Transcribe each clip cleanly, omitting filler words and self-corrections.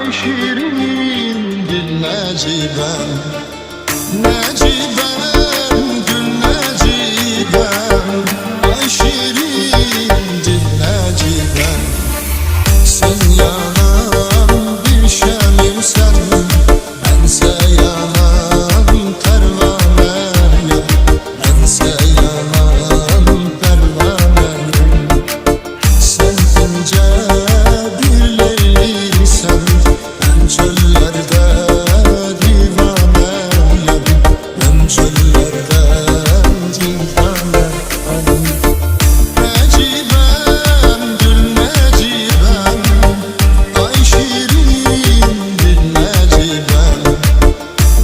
ay şirin dil Necibem, Necibem, gül Necibem, ay şirin dil Necibem. Sen yanan bir şemimsen, bense yanan pervaneyim, bense yanan pervaneyim. Sen ince bir leylisin, ben çöllerde divaneyim, ben çöllerde divaneyim. Necibem, gül Necibem, ay şirin dil Necibem,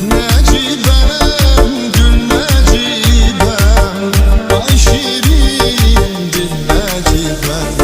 Necibem, gül Necibem, ay şirin dil Necibem.